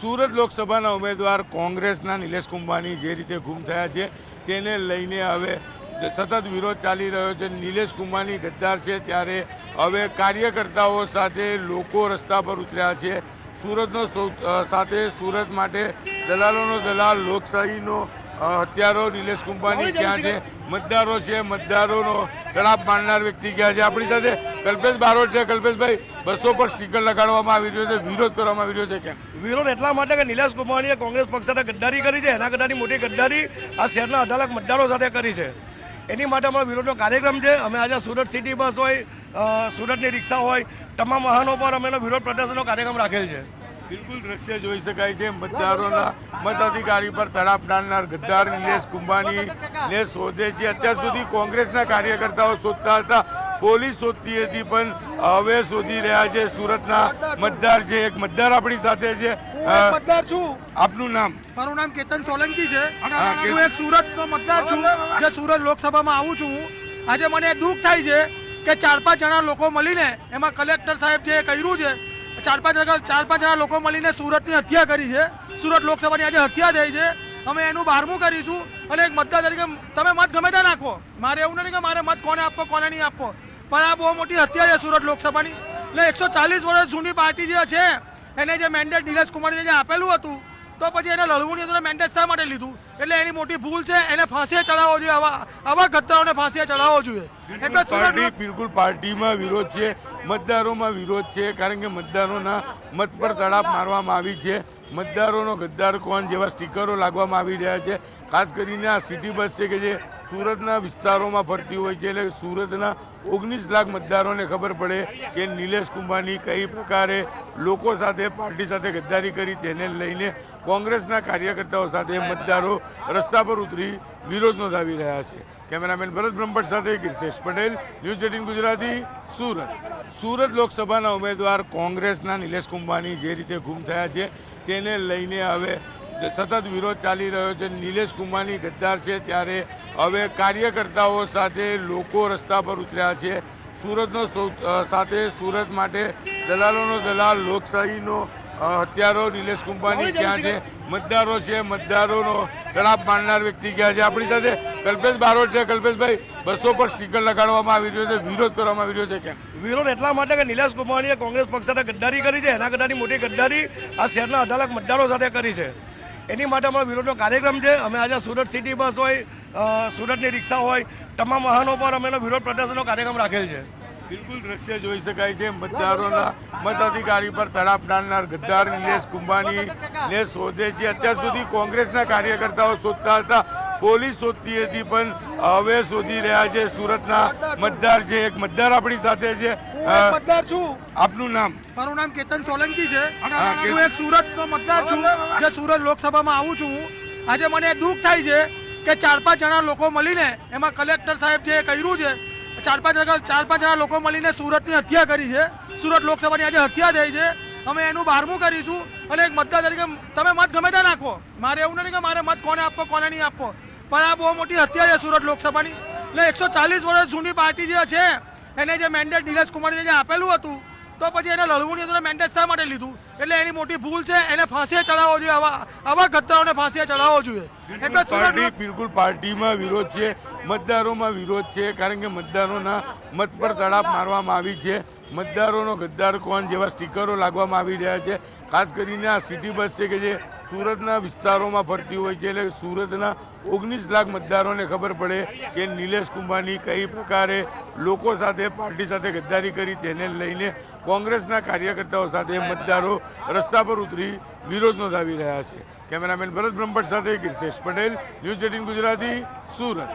સુરત લોકસભાના ઉમેદવાર કોંગ્રેસના નિલેશ કુંભાણી જે રીતે ગુમ થયા છે તેને લઈને હવે સતત વિરોધ ચાલી રહ્યો છે. નિલેશ કુંભાણી ગદ્દાર છે ત્યારે હવે કાર્યકર્તાઓ સાથે લોકો રસ્તા પર ઉતર્યા છે. સુરતનો સાથે સુરત માટે દલાલોનો દલાલ લોકશાહીનો હત્યારો નિલેશ કુંભાણી ક્યાં છે, મતદારો છે, મતદારોનો તડાપ મારનાર વ્યક્તિ ક્યાં છે. આપણી સાથે કલ્પેશ બારોટ છે. કલ્પેશભાઈ, બસો પર સ્ટીકર લગાડવામાં આવી રહ્યો છે, વિરોધ કરવામાં આવી રહ્યો છે, કેમ? વિરોધ એટલા માટે કે નિલેશ કુંભાણીએ કોંગ્રેસ પક્ષ સાથે ગદ્દારી કરી છે. એના કરતાની મોટી ગદ્દારી આ શહેરના 18 લાખ મતદારો સાથે કરી છે. એની માટે અમારો વિરોધનો કાર્યક્રમ છે. અમે આજે સુરત સિટી બસ હોય, સુરતની રિક્ષા હોય, તમામ વાહનો પર અમે વિરોધ પ્રદર્શનનો કાર્યક્રમ રાખેલ છે. બિલકુલ દ્રશ્ય જોઈ શકાય છે. મતદારોના મતાધિકારી પર તડાપ ડાલનાર ગદ્દાર નિલેશ કુંભાણીને શોધે છે. અત્યાર સુધી કોંગ્રેસના કાર્યકર્તાઓ શોધતા હતા, પોલીસ શોધતી હતી, પણ હવે શોધી રહ્યા છે. સુરતના મતદાર છે. એક મતદાર આપણી સાથે છે. મતદાર છું. આપનું નામ? મારું નામ કેતન સોલંકી છે. હું એક સુરતનો મતદાર છું, જે સુરત લોકસભામાં આવું છું. આજે મને દુઃખ થાય છે કે 4-5 જણા લોકો મળીને, એમાં કલેક્ટર સાહેબ જે કર્યું છે, 4-5 જણા લોકો મળીને સુરતની હત્યા કરી છે. સુરત લોકસભાની આજે હત્યા થઈ છે. અમે એનું 12મું કરીશું. અને એક મતદાર તરીકે તમે મત ગમે ત્યાં નાખો, મારે એવું નથી કે મારે મત કોને આપવો કોને નહીં આપવો, પણ આ બહુ મોટી હત્યા છે સુરત લોકસભાની. એટલે 140 વર્ષ જૂની પાર્ટી જે છે એને જે મેન્ડેટ નિલેશ કુમારને જે આપેલું હતું, તો પછી એને લડવું નહીં હતું, મેન્ડેટ શા માટે લીધું? એટલે એની મોટી ભૂલ છે. એને ફાંસીએ ચડાવવો જોઈએ. આવા ગદ્દારોને ફાંસીએ ચડાવવો જોઈએ. એટલે બિલકુલ પાર્ટીમાં વિરોધ છે, મતદારોમાં વિરોધ છે, કારણ કે મતદારોના મત પર તડાપ મારવામાં આવી છે. મતદારોનો ગદ્દાર કોણ જેવા સ્ટીકરો લાગવામાં આવી રહ્યા છે. ખાસ કરીને આ સિટી બસ છે કે જે સુરતના વિસ્તારોમાં ફરતી હોય છે. એટલે સુરતના 19 લાખ મતદારોને ખબર પડે કે નિલેશ કુંભાણી કઈ પ્રકારે લોકો સાથે, પાર્ટી સાથે ગદ્દારી કરી. તેને લઈને કોંગ્રેસના કાર્યકર્તાઓ સાથે મતદારો રસ્તા પર ઉતરી વિરોધ નોંધાવી રહ્યા છે. કેમેરામેન ભરત બ્રહ્મભટ્ટ સાથે કીર્તેશ પટેલ, ન્યૂઝ 18 ગુજરાતી, સુરત. સુરત લોકસભાના ઉમેદવાર કોંગ્રેસના નિલેશ કુંભાણી જે રીતે ગુમ થયા છે તેને લઈને હવે સતત વિરોધ ચાલી રહ્યો છે. નિલેશ કુંભાણી ગદ્દાર છે ત્યારે હવે કાર્યકર્તાઓ સાથે લોકો રસ્તા પર ઉતર્યા છે. સુરતનો સાથે સુરત માટે દલાલોનો દલાલ લોકશાહીનો હત્યારો નિલેશ કુંભાણી ક્યાં છે, મતદારો છે, મતદારોનો તડાપ મારનાર વ્યક્તિ ક્યાં છે. આપણી સાથે કલ્પેશ બારોટ છે. કલ્પેશભાઈ, બસો પર સ્ટીકર લગાડવામાં આવી રહ્યો છે, વિરોધ કરવામાં આવી રહ્યો છે, કેમ? વિરોધ એટલા માટે કે નિલેશ કુંભાણીએ કોંગ્રેસ પક્ષ સાથે ગદ્દારી કરી છે. એના કરતાની મોટી ગદ્દારી આ શહેરના 18 લાખ મતદારો સાથે કરી છે. એની માટે અમારો વિરોધનો કાર્યક્રમ છે. અમે આજે સુરત સિટી બસ હોય, સુરતની રિક્ષા હોય, તમામ વાહનો પર અમે વિરોધ પ્રદર્શનનો કાર્યક્રમ રાખેલ છે. બિલકુલ દ્રશ્ય જોઈ શકાય છે. મતદારોના મતાધિકારી પર તડાપ ડાલનાર ગદ્દાર નિલેશ કુંભાણીને શોધે છે. અત્યાર સુધી કોંગ્રેસના કાર્યકર્તાઓ શોધતા હતા, પોલીસ શોધતી હતી, પણ હવે શોધી રહ્યા છે. સુરતના મતદાર છે. એક મતદાર આપણી સાથે છે. મતદાર છું. આપનું નામ? મારું નામ કેતન સોલંકી છે. હું એક સુરતનો મતદાર છું, જે સુરત લોકસભામાં આવું છું. આજે મને દુઃખ થાય છે કે 4-5 જણા લોકો મળીને, એમાં કલેક્ટર સાહેબ જે કર્યું છે, 4-5 જણા લોકો મળીને સુરતની હત્યા કરી છે. સુરત લોકસભાની આજે હત્યા થઈ છે. અમે એનું 12મું કરીશું. અને એક મતદાર તરીકે તમે મત ગમે ત્યાં નાખો, મારે એવું નથી કે મારે મત કોને આપવો કોને નહીં આપવો, પણ આ બહુ મોટી હત્યા છે સુરત લોકસભાની. એટલે 140 વર્ષ જૂની પાર્ટી જે છે એને જે મેન્ડેટ નિલેશ કુમારને જે આપેલું હતું, તો પછી એને લડવું નહીં હતું, મેન્ડેટ શા માટે લીધું? એટલે એની મોટી ભૂલ છે. એને ફાંસીએ ચડાવવો જોઈએ. આવા ગદ્દારોને ફાંસીએ ચડાવવો જોઈએ. એટલે બિલકુલ પાર્ટીમાં વિરોધ છે, મતદારોમાં વિરોધ છે, કારણ કે મતદારોના મત પર તડાપ મારવામાં આવી છે. મતદારોનો ગદ્દાર કોણ જેવા સ્ટીકરો લાગવામાં આવી રહ્યા છે. ખાસ કરીને આ સિટી બસ છે કે જે સુરતના વિસ્તારોમાં ફરતી હોય છે. એટલે સુરતના 19 લાખ મતદારોને ખબર પડે કે નિલેશ કુંભાણી કઈ પ્રકારે લોકો સાથે, પાર્ટી સાથે ગદ્દારી કરી. તેને લઈને કોંગ્રેસના કાર્યકર્તાઓ સાથે મતદારો રસ્તા પર ઉતરી વિરોધ નોંધાવી રહ્યા છે. કેમેરામેન ભરત બ્રહ્મભટ્ટ સાથે કીર્તેશ પટેલ, ન્યૂઝ 18 ગુજરાતી, સુરત.